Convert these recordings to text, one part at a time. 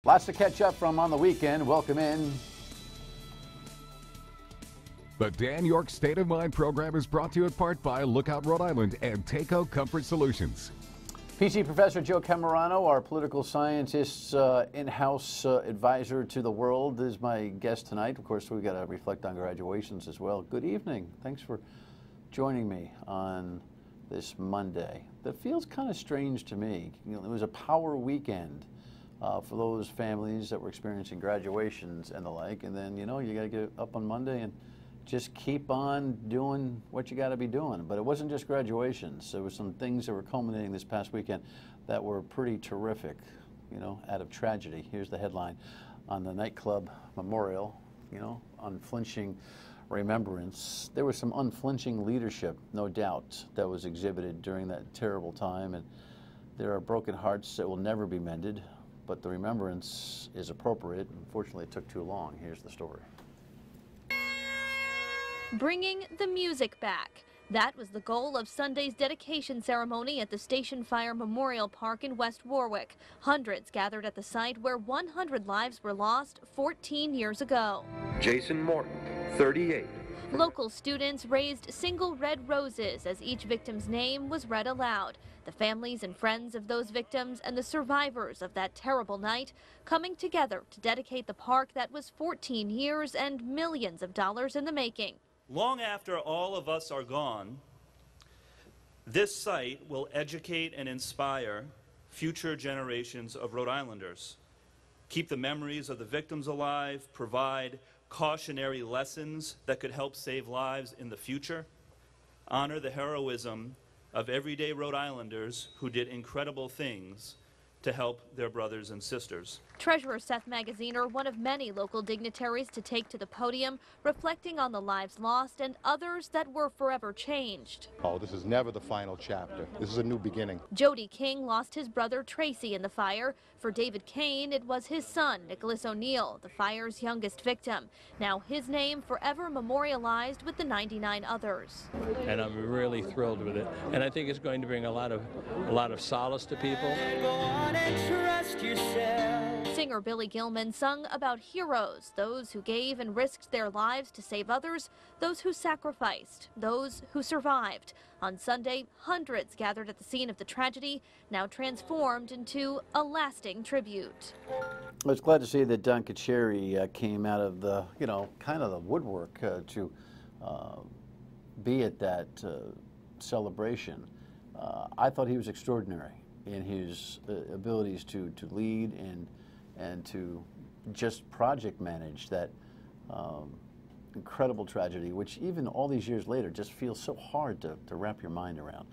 Lots to catch up from on the weekend. Welcome in. The Dan York State of Mind program is brought to you in part by Lookout Rhode Island and Takeo Comfort Solutions. PC Professor Joe Cammarano, our political scientist, in-house advisor to the world, is my guest tonight. Of course, we've got to reflect on graduations as well. Good evening. Thanks for joining me on this Monday. That feels kind of strange to me. You know, it was a power weekend for those families that were experiencing graduations and the like, and then, you know, you got to get up on Monday and just keep on doing what you got to be doing. But it wasn't just graduations. There were some things that were culminating this past weekend that were pretty terrific, you know, out of tragedy. Here's the headline on the nightclub memorial, you know, unflinching remembrance. There was some unflinching leadership, no doubt, that was exhibited during that terrible time, and there are broken hearts that will never be mended, but the remembrance is appropriate. Unfortunately, it took too long. Here's the story. Bringing the music back. That was the goal of Sunday's dedication ceremony at the Station Fire Memorial Park in West Warwick. Hundreds gathered at the site where 100 lives were lost 14 years ago. Jason Morton, 38. Local students raised single red roses as each victim's name was read aloud. The families and friends of those victims and the survivors of that terrible night coming together to dedicate the park that was 14 years and millions of dollars in the making. Long after all of us are gone, this site will educate and inspire future generations of Rhode Islanders, keep the memories of the victims alive, provide cautionary lessons that could help save lives in the future, honor the heroism of everyday Rhode Islanders who did incredible things to help their brothers and sisters. Treasurer Seth Magaziner, one of many local dignitaries to take to the podium, reflecting on the lives lost and others that were forever changed. Oh, this is never the final chapter. This is a new beginning. Jody King lost his brother Tracy in the fire. For David Kane, it was his son, Nicholas O'Neill, the fire's youngest victim. Now his name forever memorialized with the 99 others. And I'm really thrilled with it. And I think it's going to bring a lot of solace to people. Singer Billy Gilman sung about heroes, those who gave and risked their lives to save others, those who sacrificed, those who survived. On Sunday, hundreds gathered at the scene of the tragedy, now transformed into a lasting tribute. I was glad to see that Don Kacheri came out of the, you know, kind of the woodwork to be at that celebration. I thought he was extraordinary in his abilities to lead and to just project manage that incredible tragedy, which even all these years later just feels so hard to wrap your mind around.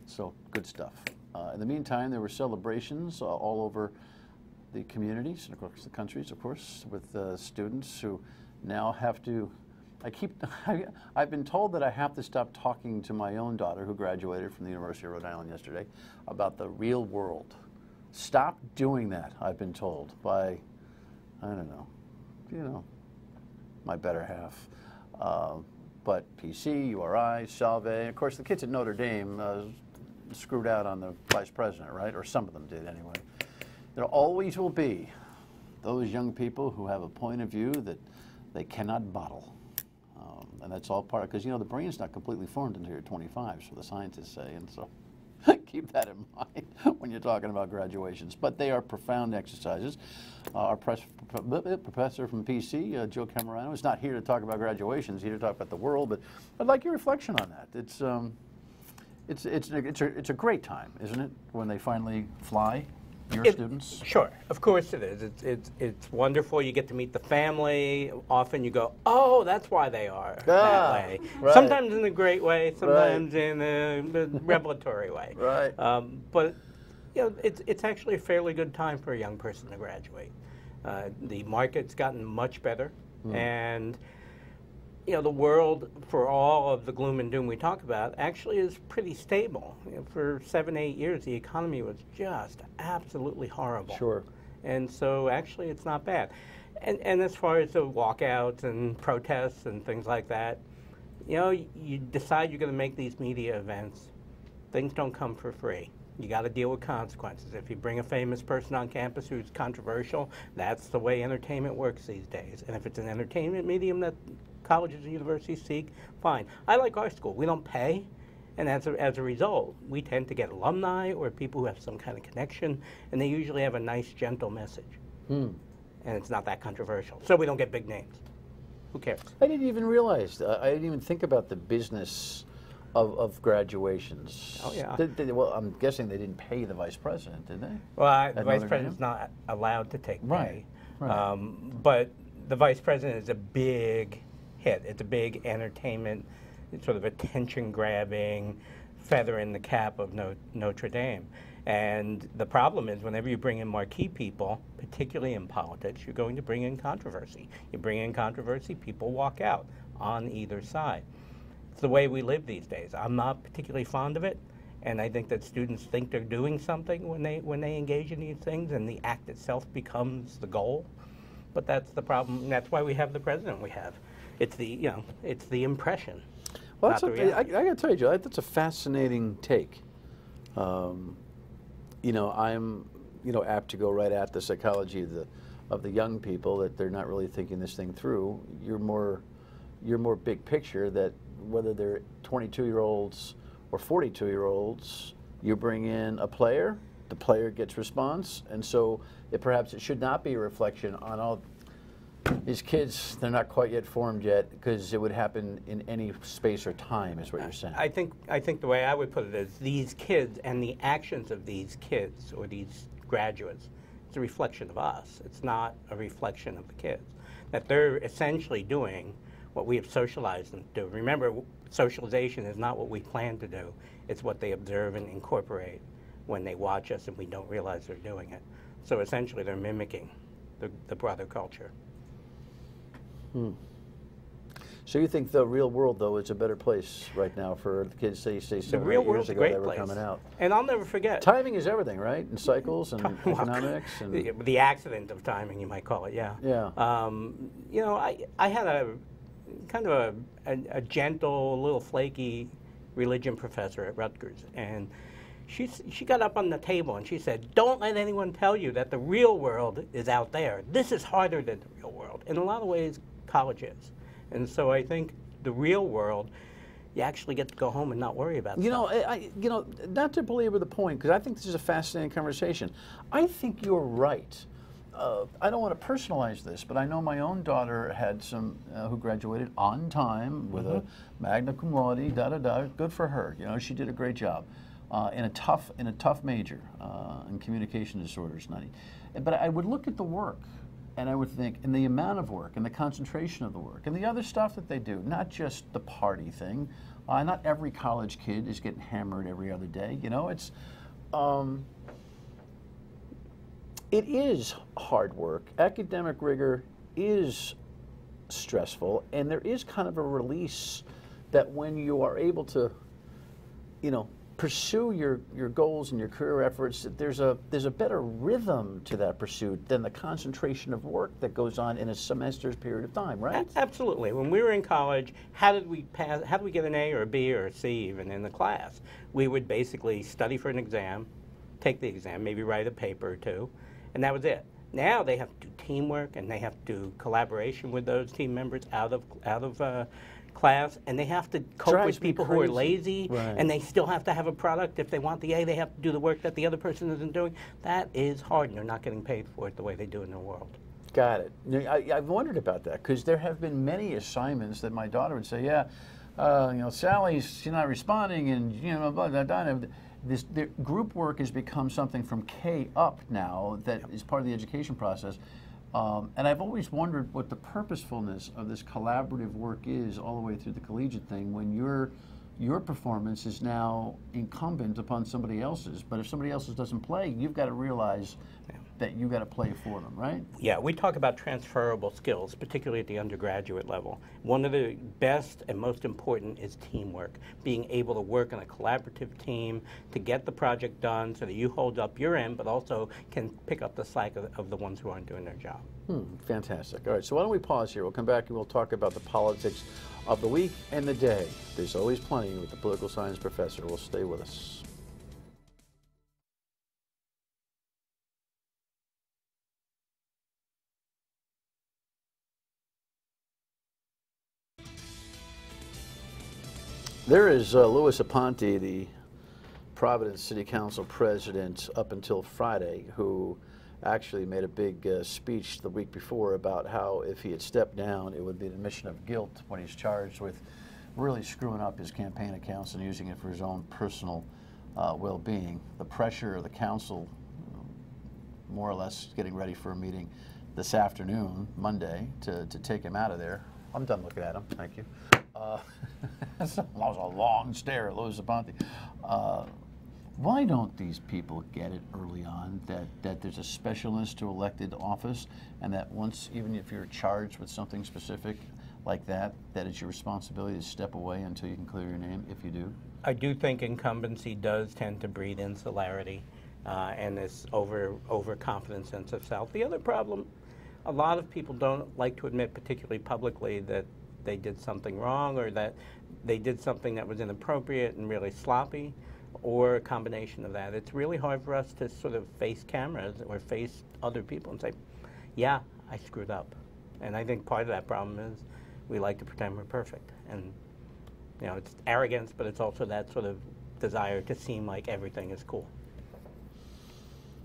So good stuff. In the meantime, there were celebrations all over the communities and across the countries, of course, with students who now have to. I've been told that I have to stop talking to my own daughter, who graduated from the University of Rhode Island yesterday, about the real world. Stop doing that, I've been told by, I don't know, you know, my better half. But PC, URI, Salve, of course the kids at Notre Dame screwed out on the vice president, right? Or some of them did anyway. There always will be those young people who have a point of view that they cannot bottle. And that's all part of, because, you know, the brain's not completely formed until you're 25, so the scientists say, and so keep that in mind when you're talking about graduations. But they are profound exercises. Our professor from PC, Joe Cammarano, is not here to talk about graduations, he's here to talk about the world, but I'd like your reflection on that. It's a great time, isn't it, when they finally fly? Your students? Sure, of course it is. It's wonderful. You get to meet the family. Often you go, oh, that's why they are that way. Right. Sometimes in a great way, sometimes in a revelatory way. Right. But you know, it's actually a fairly good time for a young person to graduate. The market's gotten much better, and you know, the world, for all of the gloom and doom we talk about, actually is pretty stable. You know, for 7, 8 years, the economy was just absolutely horrible. Sure. And so actually it's not bad. And as far as the walkouts and protests and things like that, you know, you decide you're going to make these media events. Things don't come for free. You got to deal with consequences. If you bring a famous person on campus who's controversial, that's the way entertainment works these days. And if it's an entertainment medium that colleges and universities seek, fine. I like our school. We don't pay. And as a result, we tend to get alumni or people who have some kind of connection, and they usually have a nice, gentle message. And it's not that controversial. So we don't get big names. Who cares? I didn't even realize, I didn't even think about the business of graduations. Oh, yeah. Well, I'm guessing they didn't pay the vice president, did they? Well, the vice president's not allowed to take pay. Right. But the vice president is a big hit. It's a big entertainment, sort of attention-grabbing feather in the cap of Notre Dame. And the problem is whenever you bring in marquee people, particularly in politics, you're going to bring in controversy. You bring in controversy, people walk out on either side. It's the way we live these days. I'm not particularly fond of it, and I think that students think they're doing something when they engage in these things, and the act itself becomes the goal. But that's the problem, and that's why we have the president we have. It's the it's the impression. Well, I not got to tell you, Joe, that's a fascinating take. I'm apt to go right at the psychology of the young people, that they're not really thinking this thing through. You're more big picture, that whether they're 22-year-olds or 42-year-olds, you bring in a player, the player gets response, and so perhaps it should not be a reflection on all these kids. They're not quite yet formed yet, because it would happen in any space or time, is what you're saying. I think the way I would put it is these kids and the actions of these kids or these graduates, it's a reflection of us. It's not a reflection of the kids. That they're essentially doing what we have socialized them to do. Remember, socialization is not what we plan to do. It's what they observe and incorporate when they watch us and we don't realize they're doing it. So essentially they're mimicking the broader culture. So you think the real world, though, is a better place right now for the kids, say 7 The or 8 real years world's a ago great that were place. coming out? And I'll never forget. Timing is everything, right? And cycles and economics. And the accident of timing, you might call it, yeah. Yeah. I had a kind of a gentle, little flaky religion professor at Rutgers, and she got up on the table and she said, "Don't let anyone tell you that the real world is out there. This is harder than the real world." In a lot of ways, college is. And so I think the real world, you actually get to go home and not worry about stuff. Not to belabor the point, because I think this is a fascinating conversation. I think you're right. I don't want to personalize this, but I know my own daughter had some who graduated on time with a magna cum laude, Good for her. She did a great job in a tough major in communication disorders. But I would look at the work, and I would think, and the amount of work, and the concentration of the work, and the other stuff that they do, not just the party thing. Not every college kid is getting hammered every other day. It is hard work. Academic rigor is stressful, and there is kind of a release that when you are able to, pursue your goals and your career efforts, that there's a better rhythm to that pursuit than the concentration of work that goes on in a semester's period of time, right? Absolutely. When we were in college, how did we get an A or a B or a C even in the class? We would basically study for an exam, take the exam, maybe write a paper or two, and that was it. Now they have to do teamwork, and they have to do collaboration with those team members out of class, and they have to cope with people who are lazy, right. And they still have to have a product. If they want the A, they have to do the work that the other person isn't doing. That is hard, and they're not getting paid for it the way they do in the world. Got it. I've wondered about that, because there have been many assignments that my daughter would say, Sally's not responding, and blah, blah, blah. The group work has become something from K up now that is part of the education process. And I've always wondered what the purposefulness of this collaborative work is all the way through the collegiate thing, when your performance is now incumbent upon somebody else's. But if somebody else's doesn't play, you've got to realize that you've got to play for them, right? Yeah, we talk about transferable skills, particularly at the undergraduate level. One of the best and most important is teamwork, being able to work on a collaborative team to get the project done so that you hold up your end, but also can pick up the slack of the ones who aren't doing their job. Fantastic. All right, so why don't we pause here? We'll come back and we'll talk about the politics of the week and the day. There's always plenty with the political science professor. We'll stay with us. There is Louis Aponte, the Providence City Council president up until Friday, who actually made a big speech the week before about how if he had stepped down, it would be an admission of guilt when he's charged with really screwing up his campaign accounts and using it for his own personal well-being. The pressure of the council, more or less getting ready for a meeting this afternoon, Monday, to take him out of there. I'm done looking at him, thank you. That was a long stare at Louis Aponte. Why don't these people get it early on that there's a specialist to elected office, and that once, even if you're charged with something specific like that it's your responsibility to step away until you can clear your name, if you do? I do think incumbency does tend to breed insularity and this overconfident sense of self. The other problem, a lot of people don't like to admit, particularly publicly, that they did something wrong or that they did something that was inappropriate and really sloppy, or a combination of that. It's really hard for us to sort of face cameras or face other people and say, yeah, I screwed up. And I think part of that problem is we like to pretend we're perfect. And you know, it's arrogance, but it's also that sort of desire to seem like everything is cool.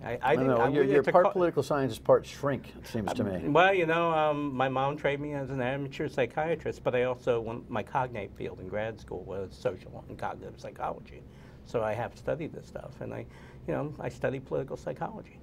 I think you're part political scientist, part shrink, it seems to me. Well, you know, my mom trained me as an amateur psychiatrist, but I also, my cognate field in grad school was social and cognitive psychology. So I have studied this stuff, and I study political psychology.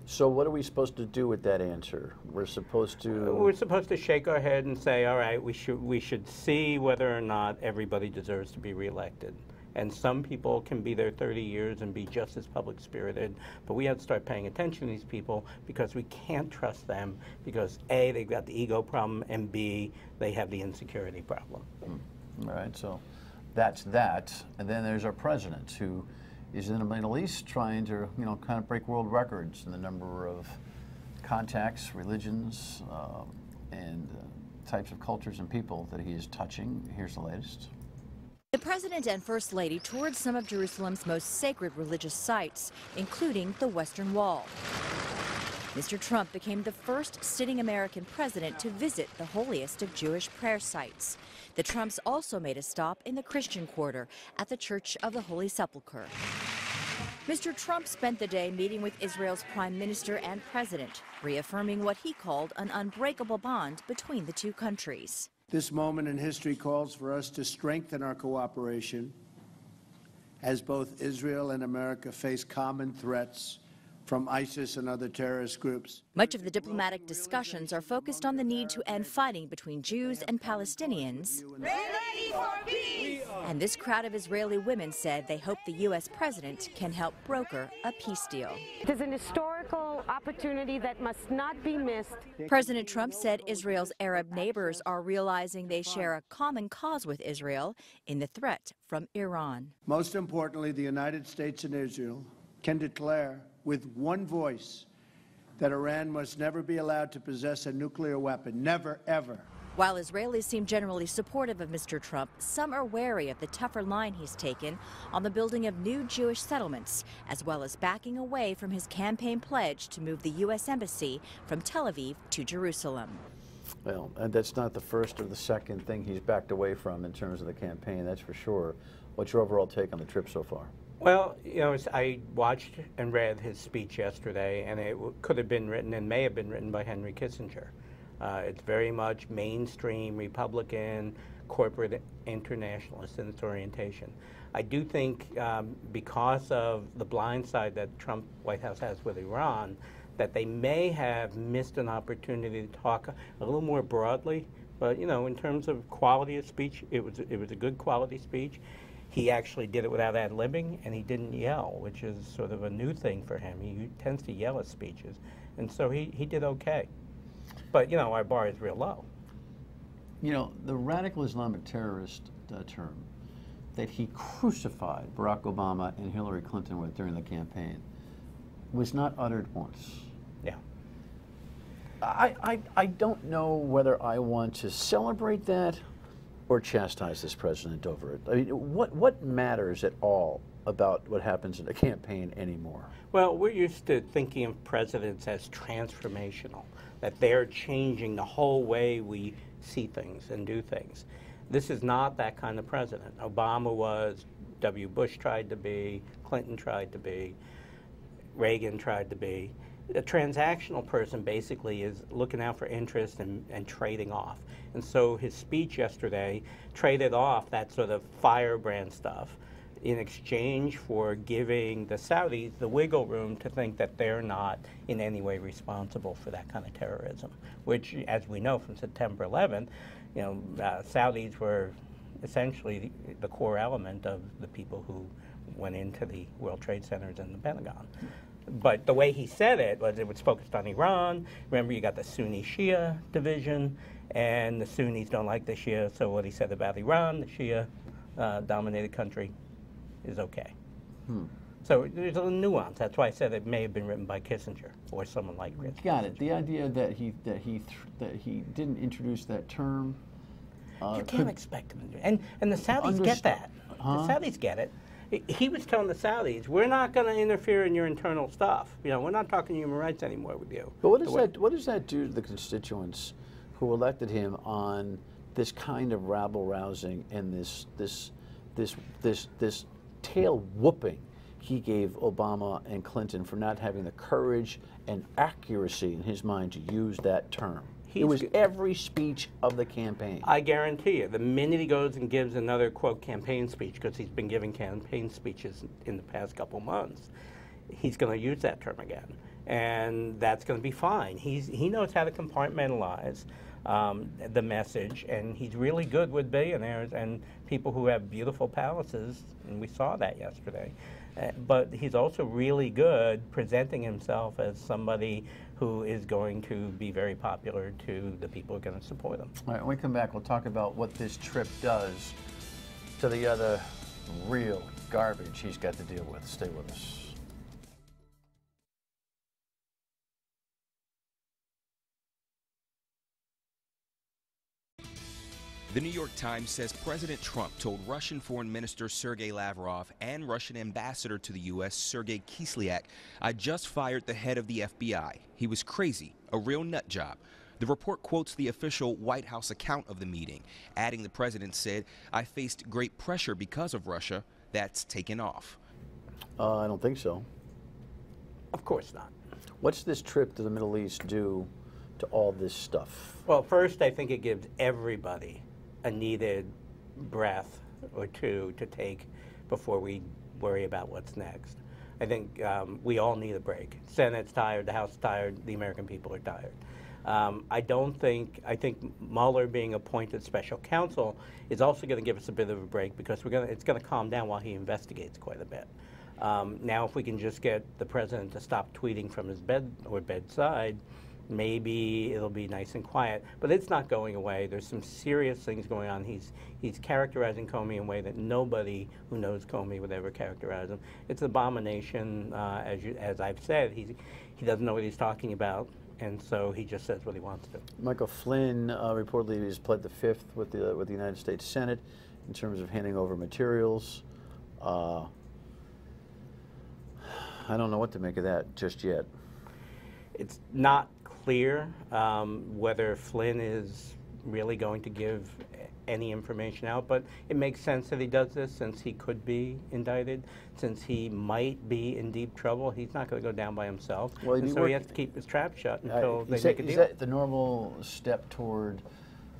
So what are we supposed to do with that answer? We're supposed to shake our head and say, all right, we should see whether or not everybody deserves to be reelected. And some people can be there 30 years and be just as public spirited, but we have to start paying attention to these people because we can't trust them because A, they've got the ego problem, and B, they have the insecurity problem. All right, so that's that. And then there's our president, who is in the Middle East trying to, kind of break world records in the number of contacts, religions, and types of cultures and people that he is touching. Here's the latest. The President and First Lady toured some of Jerusalem's most sacred religious sites, including the Western Wall. Mr. Trump became the first sitting American president to visit the holiest of Jewish prayer sites. The Trumps also made a stop in the Christian Quarter at the Church of the Holy Sepulchre. Mr. Trump spent the day meeting with Israel's prime minister and president, reaffirming what he called an unbreakable bond between the two countries. This moment in history calls for us to strengthen our cooperation as both Israel and America face common threats from ISIS and other terrorist groups. Much of the diplomatic discussions are focused on the need to end fighting between Jews and Palestinians. Ready for peace! And this crowd of Israeli women said they hope the U.S. president can help broker a peace deal. It is an historical opportunity that must not be missed. President Trump said Israel's Arab neighbors are realizing they share a common cause with Israel in the threat from Iran. Most importantly, the United States and Israel can declare with one voice that Iran must never be allowed to possess a nuclear weapon. Never, ever. While Israelis seem generally supportive of Mr. Trump, some are wary of the tougher line he's taken on the building of new Jewish settlements, as well as backing away from his campaign pledge to move the U.S. Embassy from Tel Aviv to Jerusalem. Well, and that's not the first or the second thing he's backed away from in terms of the campaign, that's for sure. What's your overall take on the trip so far? Well, I watched and read his speech yesterday, and it could have been written and may have been written by Henry Kissinger. It's very much mainstream Republican, corporate internationalist in its orientation. I do think because of the blind side that Trump White House has with Iran, that they may have missed an opportunity to talk a little more broadly. But in terms of quality of speech, it was a good quality speech. He actually did it without ad-libbing, and he didn't yell, which is sort of a new thing for him. He tends to yell at speeches, and so he did okay. But, our bar is real low. The radical Islamic terrorist term that he crucified Barack Obama and Hillary Clinton with during the campaign was not uttered once. Yeah. I don't know whether I want to celebrate that or chastise this president over it. I mean, what matters at all about what happens in a campaign anymore? Well, we're used to thinking of presidents as transformational, that they're changing the whole way we see things and do things. This is not that kind of president. Obama was, W. Bush tried to be, Clinton tried to be, Reagan tried to be. A transactional person basically is looking out for interest and trading off. And so his speech yesterday traded off that sort of firebrand stuff in exchange for giving the Saudis the wiggle room to think that they're not in any way responsible for that kind of terrorism, which, as we know from September 11th, Saudis were essentially the core element of the people who went into the World Trade Centers and the Pentagon. But the way he said it was focused on Iran. Remember, you got the Sunni-Shia division, and the Sunnis don't like the Shia, so what he said about Iran, the Shia-dominated country, is okay. So there's a nuance. That's why I said it may have been written by Kissinger or someone like Kissinger. Got it. The idea that he didn't introduce that term. You can't expect him to do it. And the Saudis get that. The Saudis get it. He was telling the Saudis, we're not going to interfere in your internal stuff. We're not talking human rights anymore with you. But what does that do to the constituents who elected him on this kind of rabble-rousing and this tail whooping he gave Obama and Clinton for not having the courage and accuracy in his mind to use that term? It was every speech of the campaign. I guarantee you, the minute he goes and gives another, quote, campaign speech, because he's been giving campaign speeches in the past couple months, he's going to use that term again. And that's going to be fine. He knows how to compartmentalize the message, and he's really good with billionaires and people who have beautiful palaces, and we saw that yesterday. But he's also really good presenting himself as somebody who is going to be very popular to the people who are going to support him. All right, when we come back, we'll talk about what this trip does to the other real garbage he's got to deal with. Stay with us. The New York Times says President Trump told Russian Foreign Minister Sergei Lavrov and Russian Ambassador to the U.S. Sergei Kislyak, "I just fired the head of the FBI. He was crazy, a real nut job." The report quotes the official White House account of the meeting, adding the president said, "I faced great pressure because of Russia. That's taken off." I don't think so. Of course not. What's this trip to the Middle East do to all this stuff? Well, first, I think it gives everybody a needed breath or two to take before we worry about what's next. I think we all need a break. Senate's tired, the House is tired, the American people are tired. I think Mueller being appointed special counsel is also going to give us a bit of a break because it's going to calm down while he investigates quite a bit. Now, if we can just get the president to stop tweeting from his bed or bedside, maybe it'll be nice and quiet, but it's not going away. There's some serious things going on. He's characterizing Comey in a way that nobody who knows Comey would ever characterize him. It's an abomination, as I've said. He doesn't know what he's talking about, and so he just says what he wants to. Michael Flynn reportedly has pled the Fifth with the United States Senate in terms of handing over materials. I don't know what to make of that just yet. It's not clear whether Flynn is really going to give any information out, but it makes sense that he does this since he could be indicted, since he might be in deep trouble. He's not going to go down by himself, and so he has to keep his trap shut until they make a deal. Is that the normal step toward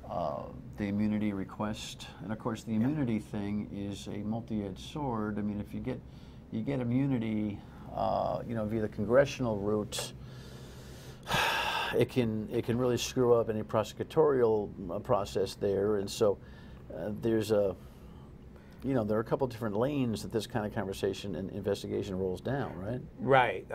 the immunity request? And of course, the immunity thing is a multi-edged sword. I mean, if you get immunity, via the congressional route, it can really screw up any prosecutorial process there, and so there are a couple different lanes that this kind of conversation and investigation rolls down, right? Right.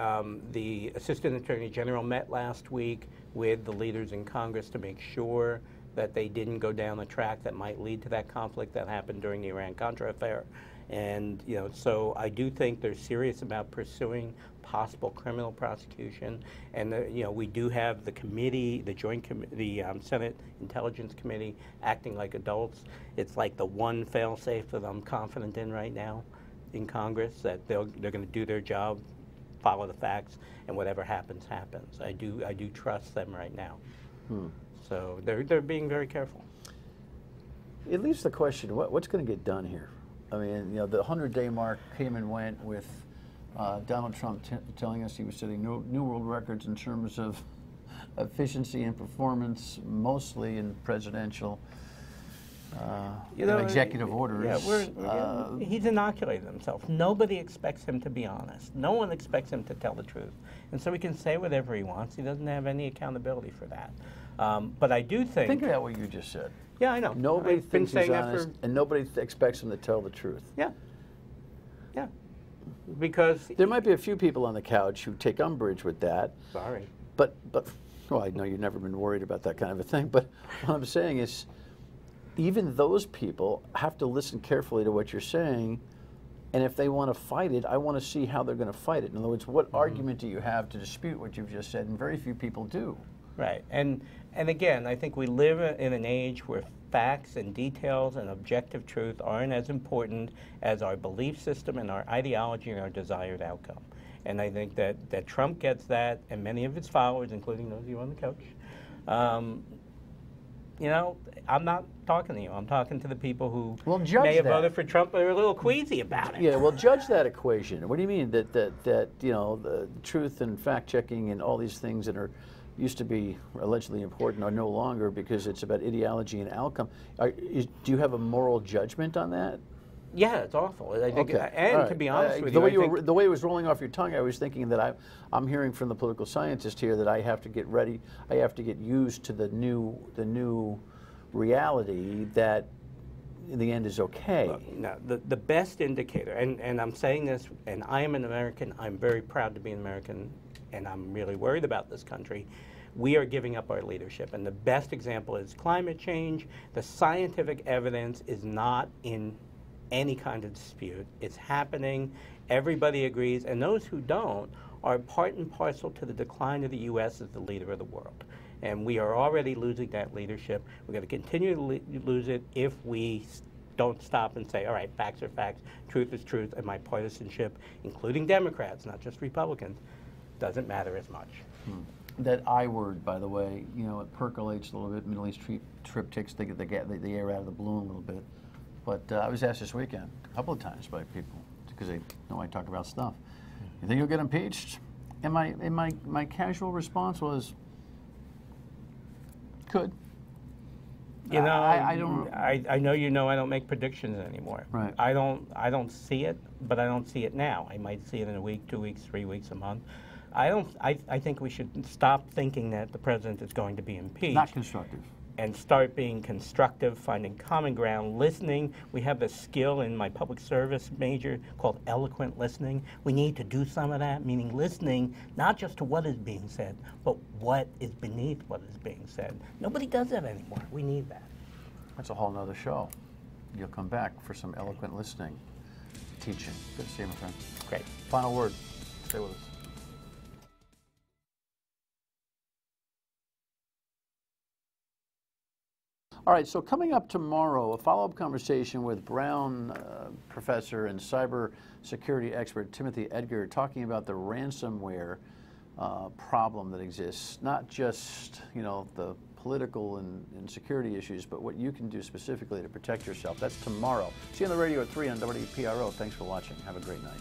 The Assistant Attorney General met last week with the leaders in Congress to make sure that they didn't go down a track that might lead to that conflict that happened during the Iran-Contra affair. And so I do think they're serious about pursuing possible criminal prosecution, and we do have the committee, the Senate Intelligence Committee, acting like adults. It's like the one fail-safe that I'm confident in right now in Congress, that they're going to do their job, follow the facts, and whatever happens, happens. I do trust them right now. So they're being very careful. It leaves the question, what's going to get done here? I mean, you know, the 100-day mark came and went with Donald Trump telling us he was setting new world records in terms of efficiency and performance, mostly in presidential executive orders. Yeah, he's inoculated himself. Nobody expects him to be honest. No one expects him to tell the truth. And so he can say whatever he wants. He doesn't have any accountability for that. But I do think... Think about what you just said. Yeah, I know. Nobody thinks he's honest, and nobody expects him to tell the truth. Yeah. Yeah. Because... There might be a few people on the couch who take umbrage with that. Sorry. But well, I know you've never been worried about that kind of a thing, but what I'm saying is even those people have to listen carefully to what you're saying, and if they want to fight it, I want to see how they're going to fight it. In other words, what argument do you have to dispute what you've just said? And very few people do. Right. And again, I think we live in an age where facts and details and objective truth aren't as important as our belief system and our ideology and our desired outcome. And I think that Trump gets that, and many of his followers, including those of you on the couch. You know, I'm not talking to you. I'm talking to the people who may have voted for Trump but are a little queasy about it. Yeah, well, judge that equation. What do you mean that you know, the truth and fact-checking and all these things that used to be allegedly important are no longer because it's about ideology and outcome? Do you have a moral judgment on that? Yeah, it's awful. I think, okay. And right. to be honest with you, the way it was rolling off your tongue, I was thinking that I'm hearing from the political scientist here that I have to get ready. I have to get used to the new reality that in the end is okay. Look, now, the best indicator, and I'm saying this, and I am an American. I'm very proud to be an American, and I'm really worried about this country. We are giving up our leadership, and the best example is climate change. The scientific evidence is not in any kind of dispute. It's happening. Everybody agrees, and those who don't are part and parcel to the decline of the U.S. as the leader of the world. And we are already losing that leadership. We're going to continue to lose it if we don't stop and say, all right, facts are facts, truth is truth, and my partisanship, including Democrats, not just Republicans, doesn't matter as much. That I word, by the way, you know, it percolates a little bit. Middle East trip takes the air out of the balloon a little bit. But I was asked this weekend a couple of times by people because they know I talk about stuff. You think you'll get impeached? And my casual response was, could. You know, I don't. I know you know I don't make predictions anymore. Right. I don't see it, but I don't see it now. I might see it in a week, 2 weeks, 3 weeks, a month. I think we should stop thinking that the president is going to be impeached. Not constructive. And start being constructive, finding common ground, listening. We have a skill in my public service major called eloquent listening. We need to do some of that, meaning listening not just to what is being said, but what is beneath what is being said. Nobody does that anymore. We need that. That's a whole nother show. You'll come back for some eloquent listening, teaching. Good to see you, my friend. Great. Final word. Stay with us. All right, so coming up tomorrow, a follow-up conversation with Brown professor and cyber security expert Timothy Edgar talking about the ransomware problem that exists, not just, you know, the political and security issues, but what you can do specifically to protect yourself. That's tomorrow. See you on the radio at 3 on WPRO. Thanks for watching. Have a great night.